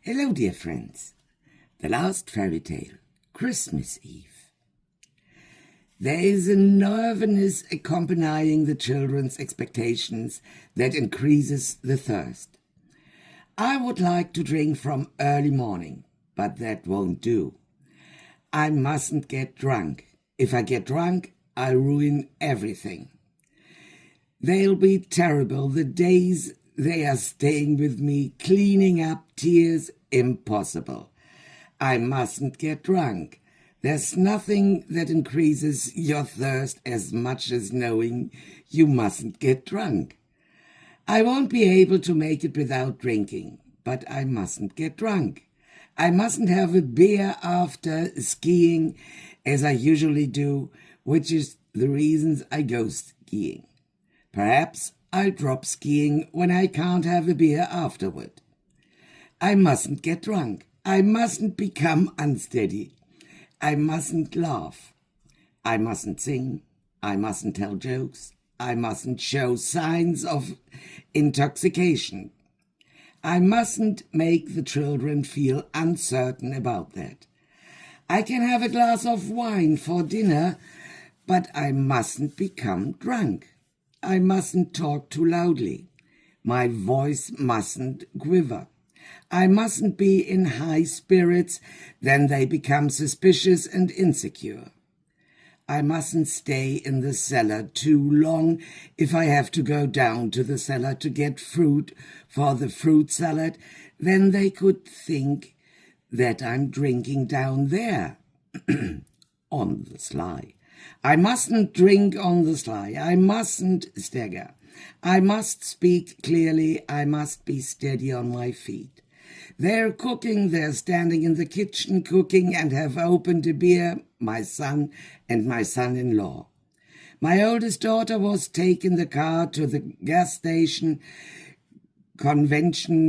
Hello, dear friends. The last fairy tale, Christmas Eve. There is a nervousness accompanying the children's expectations that increases the thirst. I would like to drink from early morning, but that won't do. I mustn't get drunk. If I get drunk, I'll ruin everything. They'll be terrible, the days they are staying with me, cleaning up tears, impossible. I mustn't get drunk. There's nothing that increases your thirst as much as knowing you mustn't get drunk. I won't be able to make it without drinking, but I mustn't get drunk. I mustn't have a beer after skiing, as I usually do, which is the reasons I go skiing. Perhaps I'll drop skiing when I can't have a beer afterward. I mustn't get drunk. I mustn't become unsteady. I mustn't laugh. I mustn't sing. I mustn't tell jokes. I mustn't show signs of intoxication. I mustn't make the children feel uncertain about that. I can have a glass of wine for dinner, but I mustn't become drunk. I mustn't talk too loudly. My voice mustn't quiver. I mustn't be in high spirits, then they become suspicious and insecure. I mustn't stay in the cellar too long if I have to go down to the cellar to get fruit for the fruit salad, then they could think that I'm drinking down there. On the sly. I mustn't drink on the sly. I mustn't stagger. I must speak clearly. I must be steady on my feet. They're cooking. They're standing in the kitchen cooking and have opened a beer, my son and my son-in-law. My oldest daughter was taking the car to the gas station convenience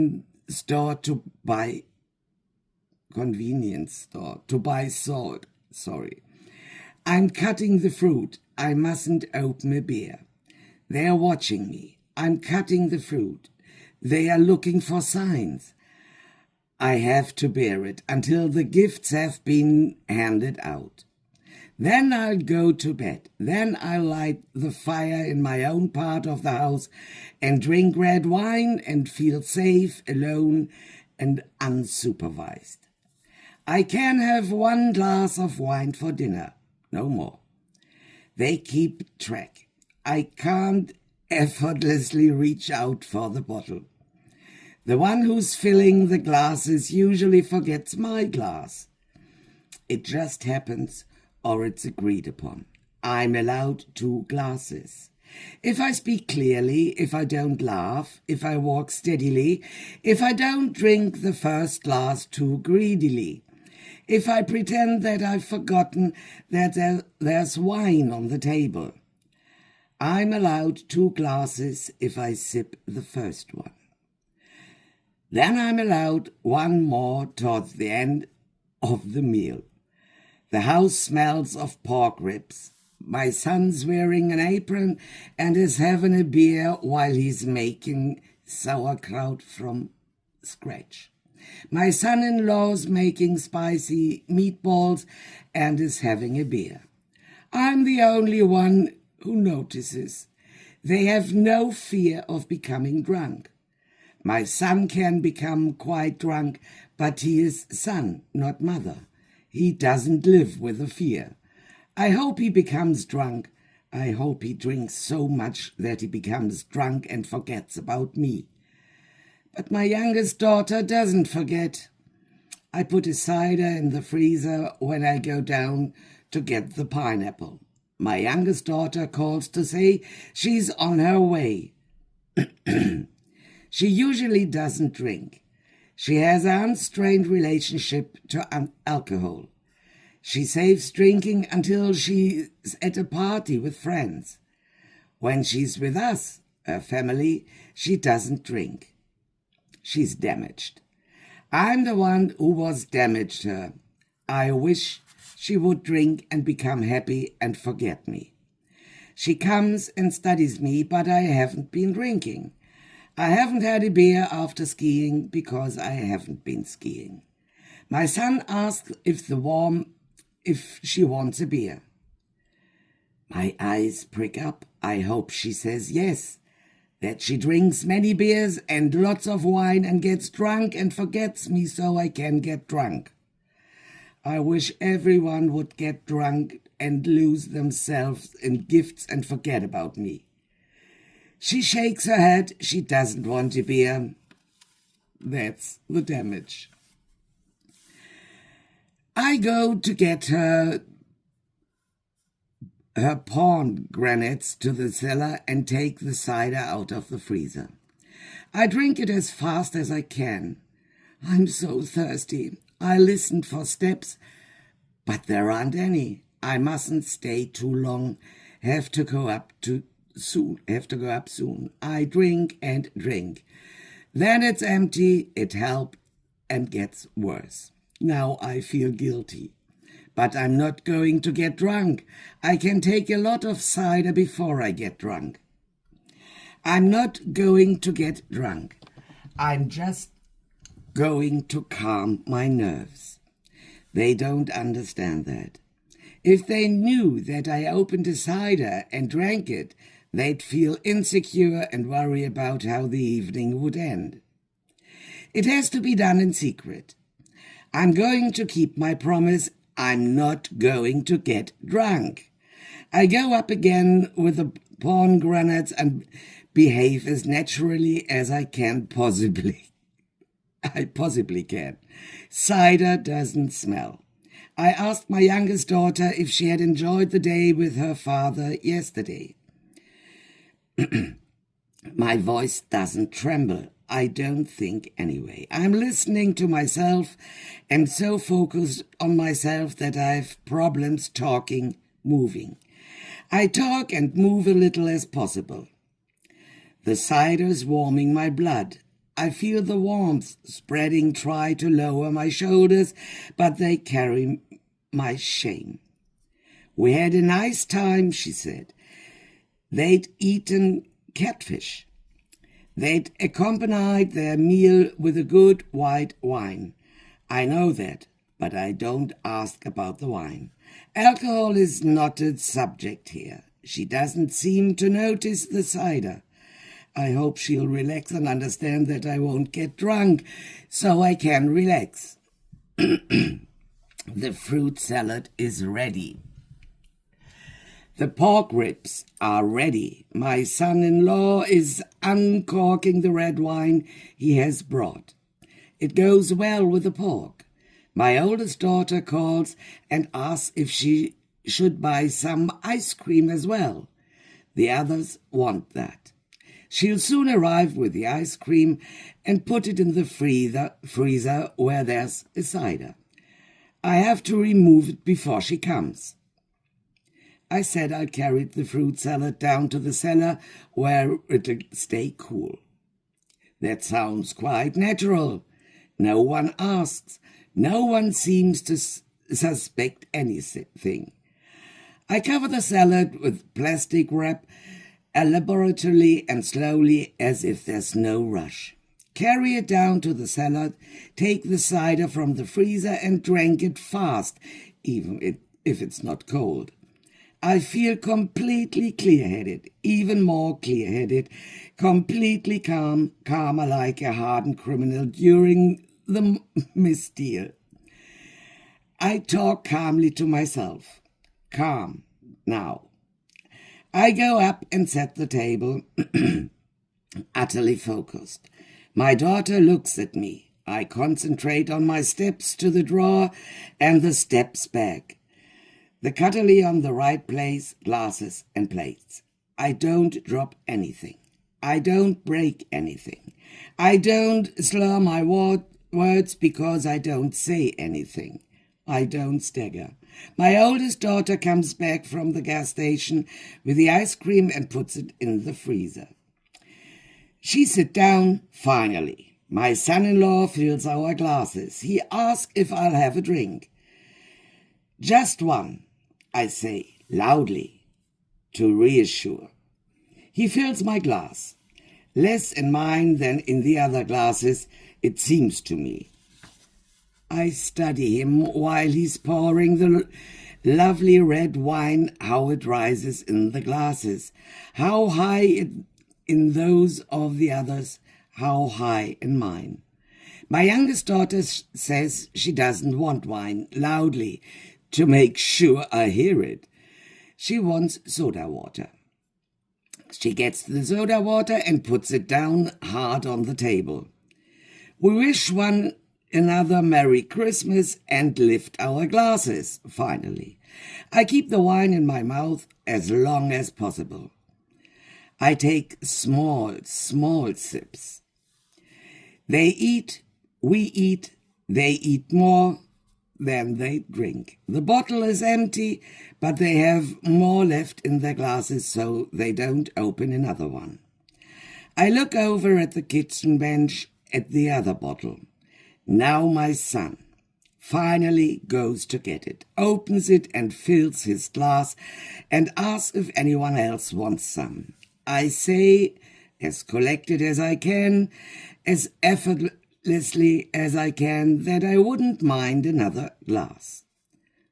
store to buy salt. I'm cutting the fruit. I mustn't open a beer. They are watching me. I'm cutting the fruit. They are looking for signs. I have to bear it until the gifts have been handed out. Then I'll go to bed. Then I'll light the fire in my own part of the house and drink red wine and feel safe, alone, and unsupervised. I can have one glass of wine for dinner. No more. They keep track. I can't effortlessly reach out for the bottle. The one who's filling the glasses usually forgets my glass. It just happens, or it's agreed upon. I'm allowed 2 glasses. If I speak clearly, if I don't laugh, if I walk steadily, if I don't drink the first glass too greedily, if I pretend that I've forgotten that there's wine on the table. I'm allowed 2 glasses if I sip the first one. Then I'm allowed 1 more towards the end of the meal. The house smells of pork ribs. My son's wearing an apron and is having a beer while he's making sauerkraut from scratch. My son-in-law's making spicy meatballs and is having a beer. I'm the only one who notices. They have no fear of becoming drunk. My son can become quite drunk, but he is son, not mother. He doesn't live with a fear. I hope he becomes drunk. I hope he drinks so much that he becomes drunk and forgets about me. But my youngest daughter doesn't forget. I put a cider in the freezer when I go down to get the pineapple. My youngest daughter calls to say she's on her way. She usually doesn't drink. She has an unstrained relationship to alcohol. She saves drinking until she's at a party with friends. When she's with us, her family, she doesn't drink. She's damaged. I'm the one who was damaged her. I wish she would drink and become happy and forget me. She comes and studies me, but I haven't been drinking. I haven't had a beer after skiing because I haven't been skiing. My son asks if she wants a beer. My eyes prick up. I hope she says yes, that she drinks many beers and lots of wine and gets drunk and forgets me so I can get drunk. I wish everyone would get drunk and lose themselves in gifts and forget about me. She shakes her head. She doesn't want a beer. That's the damage. I go to get her pomegranates to the cellar and take the cider out of the freezer. I drink it as fast as I can. I'm so thirsty. I listened for steps, but there aren't any. I mustn't stay too long. Have to go up soon. I drink and drink. Then it's empty. It helps and gets worse. Now I feel guilty. But I'm not going to get drunk. I can take a lot of cider before I get drunk. I'm not going to get drunk. I'm just going to calm my nerves. They don't understand that. If they knew that I opened a cider and drank it, they'd feel insecure and worry about how the evening would end. It has to be done in secret. I'm going to keep my promise. I'm not going to get drunk. I go up again with the pomegranates and behave as naturally as I possibly can. Cider doesn't smell. I asked my youngest daughter if she had enjoyed the day with her father yesterday. My voice doesn't tremble. I don't think anyway. I'm listening to myself and so focused on myself that I have problems talking, moving. I talk and move a little as possible. The cider's warming my blood. I feel the warmth spreading, try to lower my shoulders, but they carry my shame. We had a nice time, she said. They'd eaten catfish. They'd accompanied their meal with a good white wine. I know that, but I don't ask about the wine. Alcohol is not a subject here. She doesn't seem to notice the cider. I hope she'll relax and understand that I won't get drunk, so I can relax. The fruit salad is ready. The pork ribs are ready. My son-in-law is uncorking the red wine he has brought. It goes well with the pork. My oldest daughter calls and asks if she should buy some ice cream as well. The others want that. She'll soon arrive with the ice cream and put it in the freezer where there's a cider. I have to remove it before she comes. I said I carried the fruit salad down to the cellar where it'll stay cool. That sounds quite natural. No one asks. No one seems to suspect anything. I cover the salad with plastic wrap, elaborately and slowly as if there's no rush. Carry it down to the cellar, take the cider from the freezer and drink it fast, even if it's not cold. I feel completely clear-headed, even more clear-headed, completely calmer like a hardened criminal during the misdeal. I talk calmly to myself. Calm, now. I go up and set the table, utterly focused. My daughter looks at me. I concentrate on my steps to the drawer and the steps back. The cutlery on the right place, glasses and plates. I don't drop anything. I don't break anything. I don't slur my words because I don't say anything. I don't stagger. My oldest daughter comes back from the gas station with the ice cream and puts it in the freezer. She sits down, finally. My son-in-law fills our glasses. He asks if I'll have a drink. Just one, I say, loudly, to reassure. He fills my glass. less in mine than in the other glasses, it seems to me. I study him while he's pouring the lovely red wine, how it rises in the glasses, how high in those of the others, how high in mine. My youngest daughter says she doesn't want wine, loudly, to make sure I hear it. She wants soda water. She gets the soda water and puts it down hard on the table. We wish one another Merry Christmas and lift our glasses, finally. I keep the wine in my mouth as long as possible. I take small sips. They eat, we eat, they eat more than they drink. The bottle is empty, but they have more left in their glasses, so they don't open another one. I look over at the kitchen bench at the other bottle. Now my son finally goes to get it, opens it and fills his glass and asks if anyone else wants some. I say, as collected as I can, as effortlessly as I can, that I wouldn't mind another glass.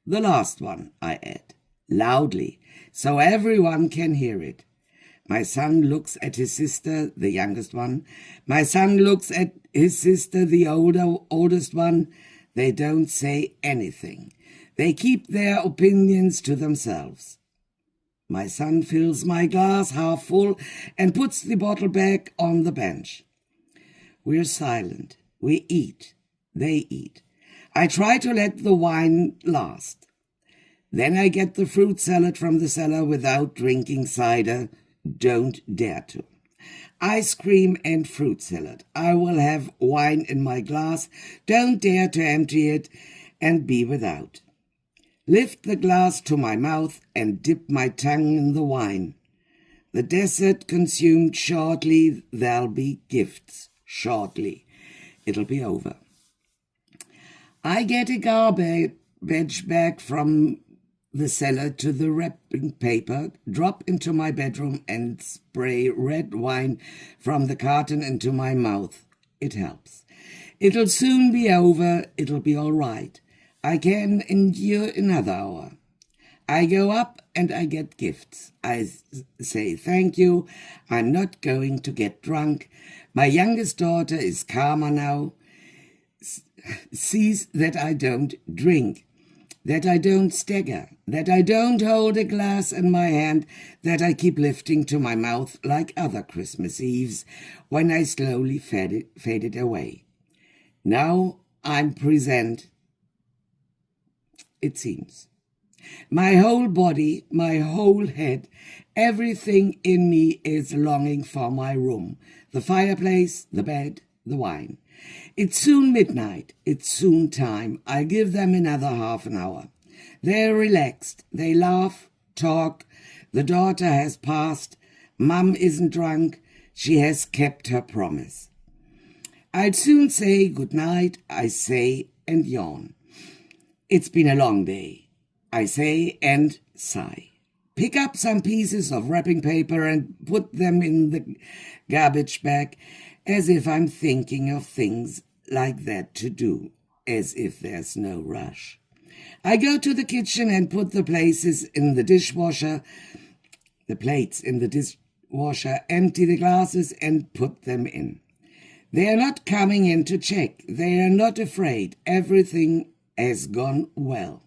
The last one, I add, loudly, so everyone can hear it. My son looks at his sister, the youngest one. My son looks at his sister, the oldest one. They don't say anything. They keep their opinions to themselves. My son fills my glass half full and puts the bottle back on the bench. We're silent. We eat. They eat. I try to let the wine last. Then I get the fruit salad from the cellar without drinking cider. Don't dare to. Ice cream and fruit salad. I will have wine in my glass. Don't dare to empty it and be without. Lift the glass to my mouth and dip my tongue in the wine. The dessert consumed shortly, there'll be gifts. Shortly. It'll be over. I get a garbage bag from the cellar to the wrapping paper, drop into my bedroom and spray red wine from the carton into my mouth. It helps. It'll soon be over. It'll be all right. I can endure another hour. I go up and I get gifts. I say thank you. I'm not going to get drunk. My youngest daughter is calmer now, sees that I don't drink, that I don't stagger, that I don't hold a glass in my hand, that I keep lifting to my mouth like other Christmas Eves when I slowly faded away. Now I'm present, it seems. My whole body, my whole head, everything in me is longing for my room, the fireplace, the bed, the wine. It's soon midnight. It's soon time. I give them another half an hour. They're relaxed. They laugh, talk. The daughter has passed. Mum isn't drunk. She has kept her promise. I'd soon say good night, I say, and yawn. It's been a long day. I say and sigh. Pick up some pieces of wrapping paper and put them in the garbage bag, as if I'm thinking of things like that to do, as if there's no rush. I go to the kitchen and put the plates in the dishwasher, empty the glasses and put them in. They are not coming in to check. They are not afraid. Everything has gone well.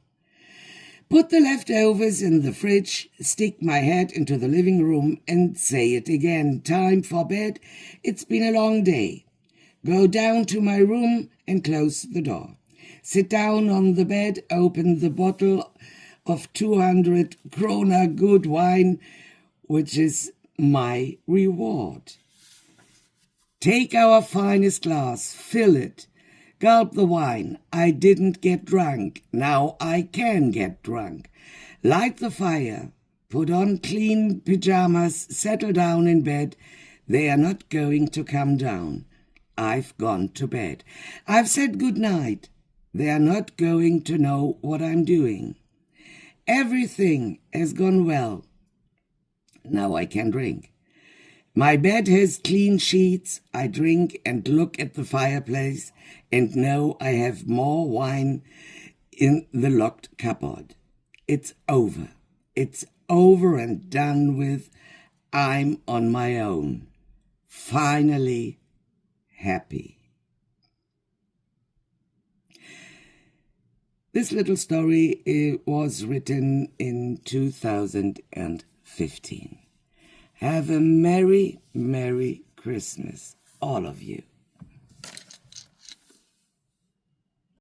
Put the leftovers in the fridge, stick my head into the living room and say it again. Time for bed. It's been a long day. Go down to my room and close the door. Sit down on the bed, open the bottle of 200 krona good wine, which is my reward. Take our finest glass, fill it. Gulp the wine. I didn't get drunk. Now I can get drunk. Light the fire. Put on clean pajamas. Settle down in bed. They are not going to come down. I've gone to bed. I've said good night. They are not going to know what I'm doing. Everything has gone well. Now I can drink. My bed has clean sheets. I drink and look at the fireplace and know I have more wine in the locked cupboard. It's over. It's over and done with. I'm on my own. Finally happy. This little story was written in 2015. Have a Merry, Merry Christmas, all of you.